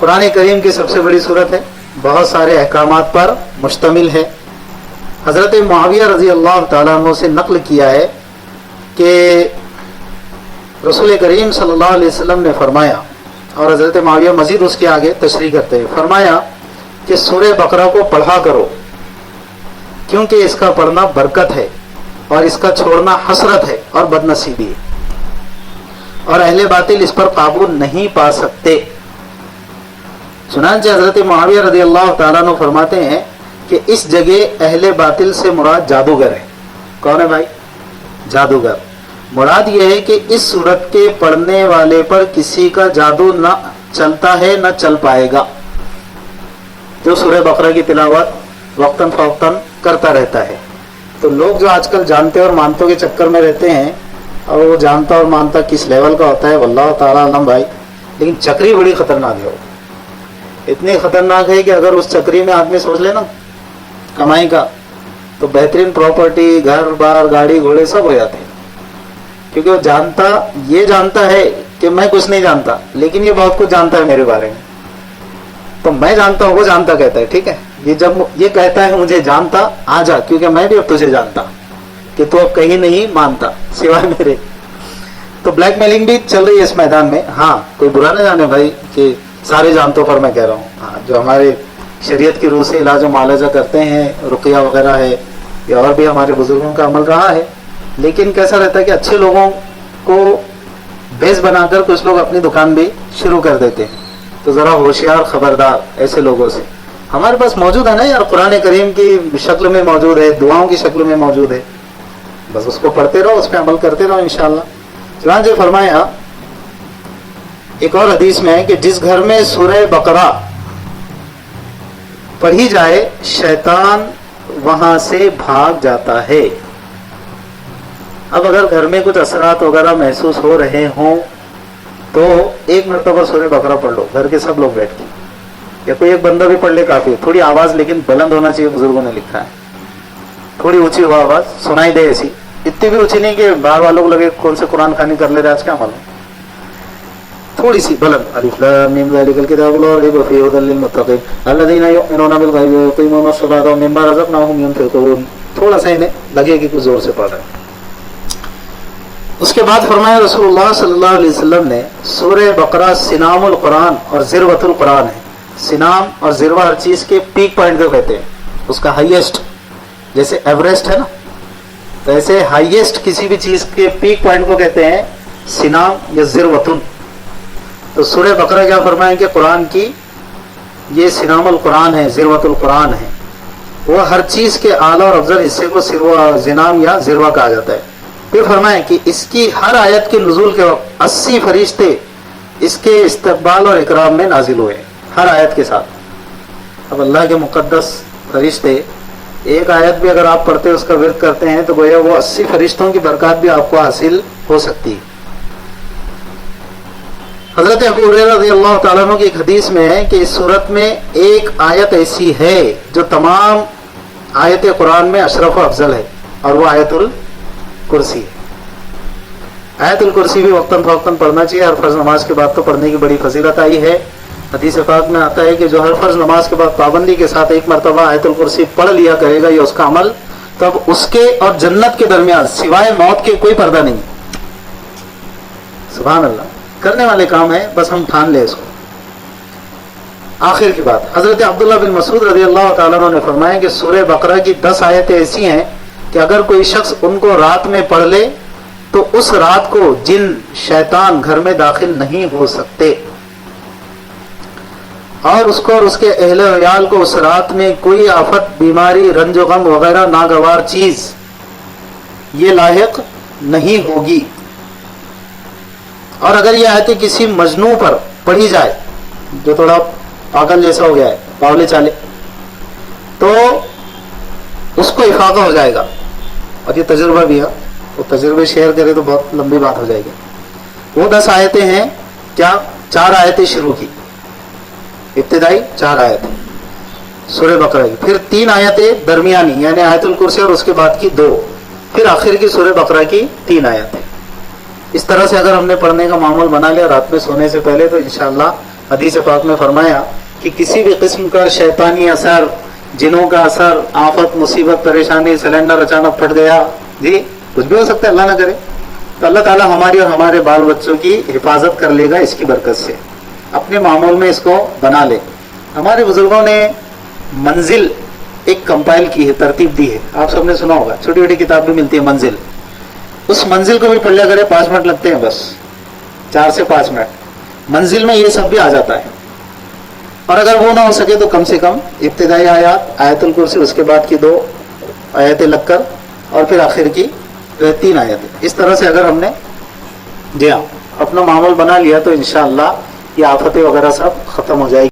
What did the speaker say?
قرآن کریم کی سب سے بڑی صورت ہے، بہت سارے احکامات پر مشتمل ہے۔ حضرت معاویہ رضی اللہ تعالیٰ عنہ سے نقل کیا ہے کہ رسول کریم صلی اللہ علیہ وسلم نے فرمایا، اور حضرت معاویہ مزید اس کے آگے تشریح کرتے ہیں، فرمایا کہ سورہ بقرہ کو پڑھا کرو کیونکہ اس کا پڑھنا برکت ہے اور اس کا چھوڑنا حسرت ہے اور بد نصیبی ہے، اور اہل باطل اس پر قابو نہیں پا سکتے۔ چنانچہ حضرت معاویہ رضی اللہ تعالیٰ عنہ فرماتے ہیں کہ اس جگہ اہل باطل سے مراد جادوگر ہے۔ کون ہے بھائی؟ جادوگر۔ مراد یہ ہے کہ اس سورت کے پڑھنے والے پر کسی کا جادو نہ چلتا ہے نہ چل پائے گا، جو سورہ بقرہ کی تلاوت وقتاً فوقتاً کرتا رہتا ہے۔ تو لوگ جو آج کل جانتے اور مانتوں کے چکر میں رہتے ہیں، اور وہ جانتا اور مانتا کس لیول کا ہوتا ہے واللہ تعالیٰ علم بھائی، لیکن چکری بڑی خطرناک ہے، اتنی خطرناک ہے کہ اگر اس چکری میں آدمی سوچ لے نا کمائی کا، تو بہترین پراپرٹی، گھر بار، گاڑی گھوڑے سب ہو جاتے ہیں، کیونکہ وہ جانتا ہے کہ میں کچھ نہیں جانتا، لیکن یہ بہت کچھ جانتا ہے میرے بارے میں، تو میں جانتا ہوں وہ جانتا کہتا ہے، ٹھیک ہے، یہ جب یہ کہتا ہے مجھے جانتا آ جا، کیونکہ میں بھی اب تجھے جانتا کہ تو اب کہیں نہیں مانتا سوائے میرے۔ تو بلیک میلنگ بھی چل رہی ہے اس میدان میں۔ ہاں، کوئی برا نہ جانے بھائی کہ سارے جانتوں پر میں کہہ رہا ہوں، ہاں، جو ہمارے شریعت کی روح سے علاج و معالجہ کرتے ہیں، رقیہ وغیرہ ہے، یا اور بھی ہمارے بزرگوں کا عمل رہا ہے، لیکن کیسا رہتا ہے کہ اچھے لوگوں کو بیس بنا کر کچھ لوگ اپنی دکان بھی شروع کر دیتے ہیں، تو ذرا ہوشیار، خبردار ایسے لوگوں سے۔ ہمارے پاس موجود ہے نا یار، قرآن کریم کی شکل میں موجود ہے، دعاؤں کی شکل میں موجود ہے، بس اس کو پڑھتے رہو، اس پہ عمل کرتے رہو انشاءاللہ۔ چنانچہ فرمایا ایک اور حدیث میں ہے کہ جس گھر میں سورہ بقرہ پڑھی جائے شیطان وہاں سے بھاگ جاتا ہے۔ اب اگر گھر میں کچھ اثرات وغیرہ محسوس ہو رہے ہوں تو ایک مرتبہ سورہ بقرہ پڑھ لو، گھر کے سب لوگ بیٹھ کے، یا کوئی ایک بندہ بھی پڑھ لے کافی ہے، تھوڑی آواز لیکن بلند ہونا چاہیے، بزرگوں نے لکھا ہے، تھوڑی اونچی ہو آواز، سنائی دے ایسی، اتنی بھی اونچی نہیں کہ باہر والوں کو لگے کون سے قرآن خوانی کر لے رہے آج، کیا معلوم، تھوڑی سی بلند، الف لام میم ذالک الکتاب لا ریب فیہ ھدی للمتقین الذین یؤمنون بالغیب ویقیمون الصلاۃ ومما رزقناہم ینفقون، تھوڑا سا انہیں لگے کہ کچھ زور سے پڑھ رہے ہیں۔ اس کے بعد فرمایا رسول اللہ صلی اللہ علیہ وسلم نے سورہ بقرہ سنام القرآن اور ذروۃ القرآن ہے۔ سنام اور ذروہ ہر چیز کے پیک پوائنٹ کو کہتے ہیں، اس کا ہائیسٹ، جیسے ایوریسٹ ہے نا، تو ایسے ہائیسٹ کسی بھی چیز کے پیک پوائنٹ کو کہتے ہیں سنام یا ذروۃ۔ تو سورہ بقرہ کیا فرمائیں کہ قرآن کی یہ سنام القرآن ہے، ذروۃ القرآن ہے، وہ ہر چیز کے اعلیٰ اور افضل حصے کو زنام یا ذروہ کہا جاتا ہے۔ پھر فرمائیں کہ اس کی ہر آیت کے نزول کے وقت 80 فرشتے اس کے استقبال اور اکرام میں نازل ہوئے، ہر آیت کے ساتھ۔ اب اللہ کے مقدس فرشتے ایک آیت بھی اگر آپ پڑھتے اس کا ورد کرتے ہیں تو گویا وہ 80 فرشتوں کی برکات بھی آپ کو حاصل ہو سکتی ہے۔ حضرت ابو ہریرہ رضی اللہ تعالیٰ عنہ کی ایک حدیث میں ہے کہ اس صورت میں ایک آیت ایسی ہے جو تمام آیت قرآن میں اشرف و افضل ہے، اور وہ آیت الکرسی ہے۔ آیت الکرسی بھی وقتاً فوقتاً پڑھنا چاہیے، ہر فرض نماز کے بعد تو پڑھنے کی بڑی فضیلت آئی ہے۔ حدیث پاک میں آتا ہے کہ جو ہر فرض نماز کے بعد پابندی کے ساتھ ایک مرتبہ آیت الکرسی پڑھ لیا کرے گا، یہ اس کا عمل، تب اس کے اور جنت کے درمیان سوائے موت کے کوئی پردہ نہیں۔ سبحان اللہ، کرنے والے کام ہے، بس ہم ٹھان لیں اس کو۔ آخر کی بات، حضرت عبداللہ بن مسعود رضی اللہ تعالیٰ عنہ نے فرمایا کہ سورہ بقرہ کی 10 آیتیں ایسی ہیں کہ اگر کوئی شخص ان کو رات میں پڑھ لے تو اس رات کو جن شیطان گھر میں داخل نہیں ہو سکتے، اور اس کو اور اس کے اہل و عیال کو اس رات میں کوئی آفت، بیماری، رنج و غم وغیرہ ناگوار چیز یہ لاحق نہیں ہوگی۔ اور اگر یہ آیتیں کسی مجنوں پر پڑھی جائے جو تھوڑا پاگل جیسا ہو گیا ہے، باولے چالے، تو اس کو افاقہ ہو جائے گا۔ اور یہ تجربہ بھی ہے، وہ تجربے شیئر کرے تو بہت لمبی بات ہو جائے گی۔ وہ 10 آیتیں ہیں، کیا 4 آیتیں شروع کی، ابتدائی 4 آیتیں سورہ بقرہ کی، پھر 3 آیتیں درمیانی یعنی آیت الکرسی اور اس کے بعد کی 2، پھر آخر کی سورہ بقرہ کی 3 آیتیں۔ اس طرح سے اگر ہم نے پڑھنے کا معمول بنا لیا رات میں سونے سے پہلے تو انشاءاللہ حدیث پاک میں فرمایا کہ کسی بھی قسم کا شیطانی اثر، جنوں کا اثر، آفت، مصیبت، پریشانی، سلنڈر اچانک پھٹ گیا، جی کچھ بھی ہو سکتا ہے، اللہ نہ کرے، تو اللہ تعالیٰ ہماری اور ہمارے بال بچوں کی حفاظت کر لے گا اس کی برکت سے. اپنے معمول میں اس کو بنا لے. ہمارے بزرگوں نے منزل ایک کمپائل کی ہے، ترتیب دی ہے، آپ سب نے سنا ہوگا، چھوٹی چھوٹی کتاب بھی ملتی ہے منزل. اس منزل کو بھی پڑھ لیا کرے، 5 منٹ لگتے ہیں بس، 4 سے 5 منٹ. منزل میں یہ سب بھی آ جاتا ہے. اور اگر وہ نہ ہو سکے تو کم سے کم ابتدائی آیات، آیت الکرسی، اس کے بعد کی 2 آیتیں لگ کر، اور پھر آخر کی 3 آیتیں. اس طرح سے اگر ہم نے جی ہاں اپنا معمول بنا لیا تو انشاءاللہ یہ آفتیں وغیرہ سب ختم ہو جائے گی.